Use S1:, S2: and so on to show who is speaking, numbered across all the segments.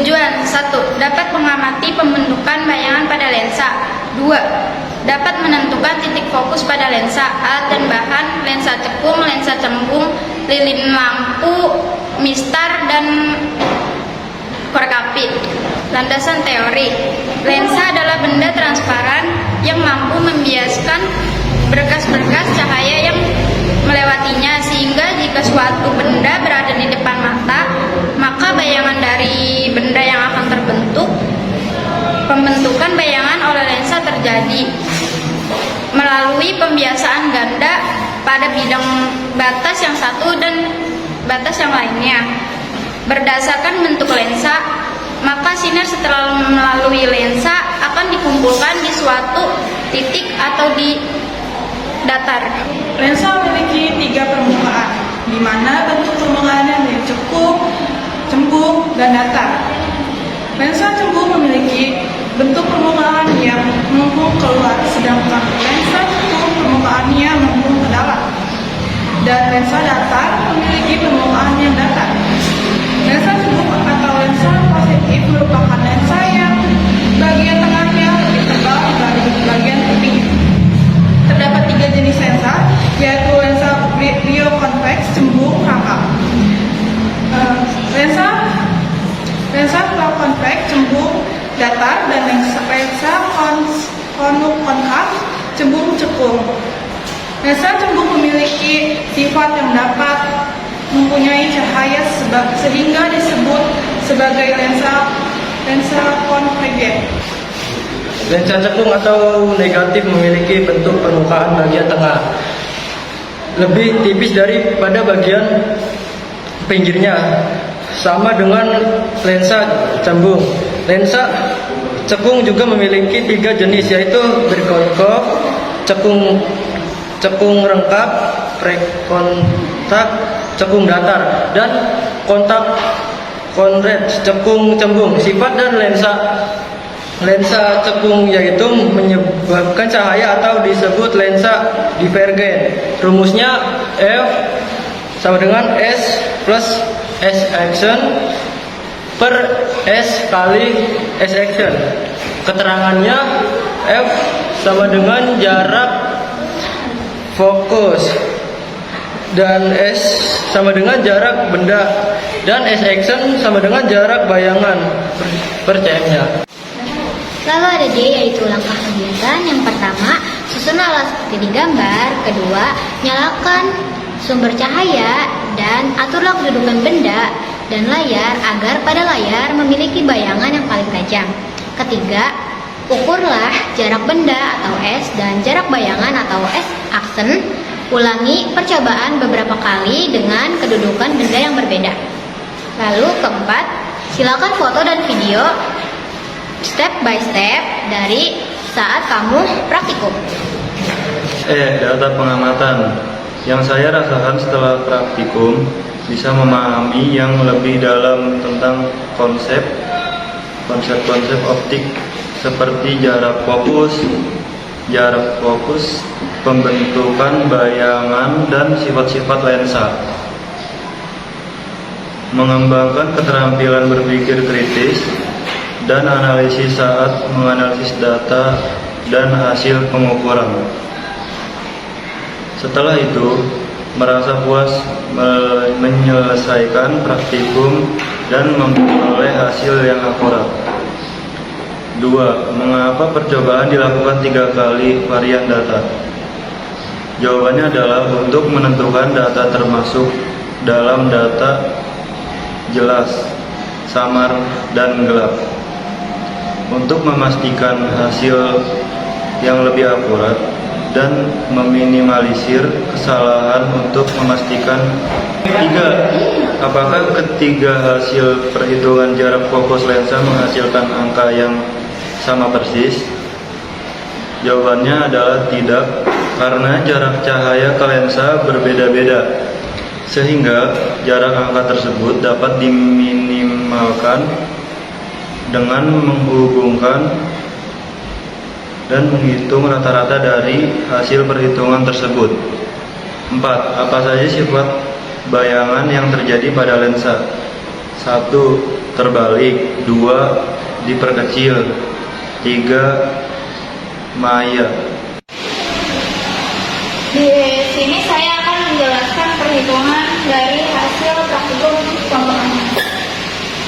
S1: Tujuan 1. Dapat mengamati pembentukan bayangan pada lensa. 2. Dapat menentukan titik fokus pada lensa, alat dan bahan, lensa cekung, lensa cembung, lilin lampu, mistar, dan korek api. Landasan teori. Lensa adalah benda transparan yang mampu membiaskan berkas-berkas cahaya yang melewatinya, sehingga jika suatu benda berada di depan mata, maka bayangan dari benda yang akan terbentuk. Pembentukan bayangan oleh lensa terjadi melalui pembiasaan ganda pada bidang batas yang satu dan batas yang lainnya. Berdasarkan bentuk lensa, maka sinar setelah melalui lensa akan dikumpulkan di suatu titik atau di datar.
S2: Lensa memiliki 3 permukaan, di mana bentuk permukaannya menjadi cekung, cembung, dan datar. Lensa cembung memiliki bentuk permukaan yang melengkung keluar, sedangkan lensa cekung permukaannya melengkung ke dalam. Dan lensa datar memiliki permukaan yang datar. Lensa cembung atau lensa positif merupakan lensa yang bagian tengahnya lebih tebal dibanding bagian tepinya. Terdapat 3 jenis lensa, yaitu lensa biokonveks, cembung, rangkap. Lensa konveks, cembung, datar, dan lensa konkav, cembung, cekung. Lensa cembung memiliki sifat yang dapat mempunyai cahaya sehingga disebut sebagai lensa konvergen.
S3: Lensa cekung atau negatif memiliki bentuk permukaan bagian tengah lebih tipis daripada bagian pinggirnya, sama dengan lensa cembung. Lensa cekung juga memiliki 3 jenis, yaitu berkonkav, cekung rengkap, prekontak, cekung datar, dan kontak konvex, cekung cembung. Sifat dan lensa cekung yaitu menyebabkan cahaya atau disebut lensa divergen. Rumusnya F sama dengan S plus S action per S kali S action. Keterangannya F sama dengan jarak fokus dan S sama dengan jarak benda, dan S action sama dengan jarak bayangan per cm-nya.
S4: Lalu ada D, yaitu langkah kegiatan. Yang pertama, susun alat seperti di gambar. Kedua, nyalakan sumber cahaya dan aturlah kedudukan benda dan layar agar pada layar memiliki bayangan yang paling tajam. Ketiga, ukurlah jarak benda atau S dan jarak bayangan atau S aksen. Ulangi percobaan beberapa kali dengan kedudukan benda yang berbeda. Lalu keempat, silakan foto dan video step by step dari saat kamu praktikum.
S5: Data pengamatan. Yang saya rasakan setelah praktikum bisa memahami yang lebih dalam tentang konsep-konsep optik seperti jarak fokus, pembentukan bayangan, dan sifat-sifat lensa. Mengembangkan keterampilan berpikir kritis dan analisis saat menganalisis data dan hasil pengukuran. Setelah itu, merasa puas menyelesaikan praktikum dan memperoleh hasil yang akurat. 2. Mengapa percobaan dilakukan 3 kali varian data? Jawabannya adalah untuk menentukan data termasuk dalam data jelas, samar, dan gelap. Untuk memastikan hasil yang lebih akurat dan meminimalisir kesalahan untuk memastikan. 3. Apakah ketiga hasil perhitungan jarak fokus lensa menghasilkan angka yang sama persis? Jawabannya adalah tidak, karena jarak cahaya ke lensa berbeda-beda, sehingga jarak angka tersebut dapat diminimalkan dengan menghubungkan dan menghitung rata-rata dari hasil perhitungan tersebut. 4. Apa saja sifat bayangan yang terjadi pada lensa? 1. terbalik. 2 diperkecil. 3 maya.
S1: Di sini saya akan menjelaskan perhitungan dari hasil praktikum pembangunan.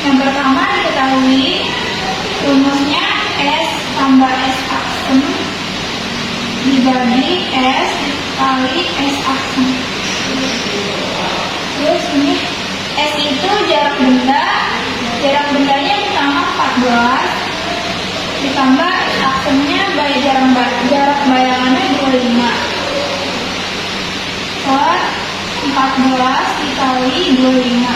S1: Yang pertama diketahui rumusnya S tambah S aksen dibagi S kali S aksen. Terus ini S itu jarak bendanya pertama 14 ditambah S aksennya jarak bayangannya 25 per 14 dikali 25.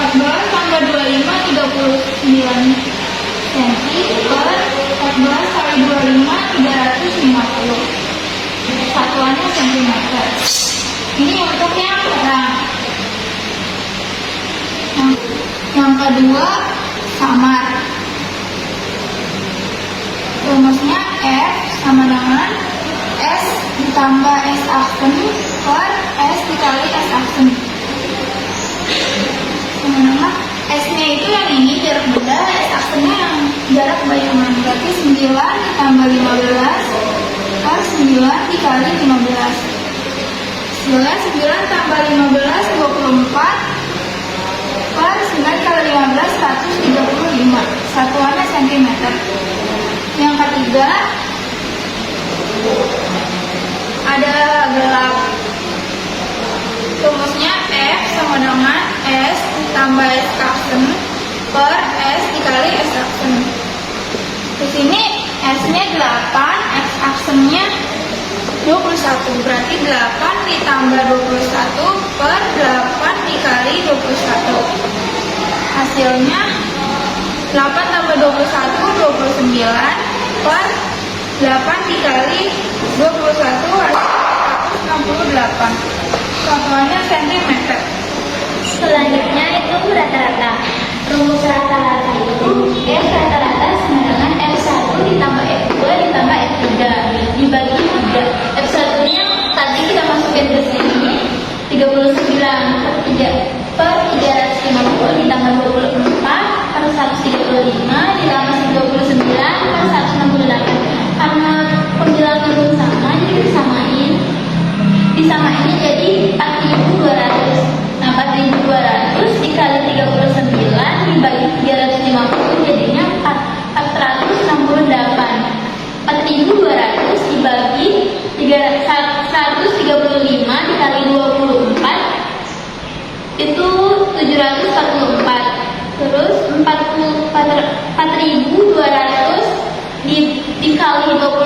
S1: 14 tambah 25 39 cm per 14 kali 25 350. Satuannya cm. Ini untuk yang terang. Yang kedua samar. Rumusnya F sama dengan S ditambah S aksen per S dikali S aksen. Sama S-nya itu yang ini jarak benda, S aksennya yang jarak bayangan. Berarti 9 ditambah 15 per 9 dikali 15. 9 tambah 15 24 per 9 kali 15 135. Satuannya cm. Yang ketiga ada gelap. Rumusnya F sama dengan S tambah S aksen per S dikali S aksen. Di sini S-nya 8, X aksennya 21. Berarti 8 ditambah 21 per 8 dikali 21. Hasilnya 8 tambah 21 29 per 8 dikali 21 hasil 168. Satuannya cm.
S4: Selanjutnya itu rata-rata. Rumus rata-rata itu F rata-rata sama dengan F1 ditambah F2 ditambah F3 dibagi 3. F1-nya tadi kita masukin ke sini 39 per 350 ditambah 24 per 135 ditambah 39 per 168. Karena penjelasan belum sama, jadi disamainnya jadi 4.200. Nah, 4.200 dikali 39 dibagi 350 jadinya 468. 4.200 dibagi 135 dikali 24 itu 744. Terus 4.200 dikali 24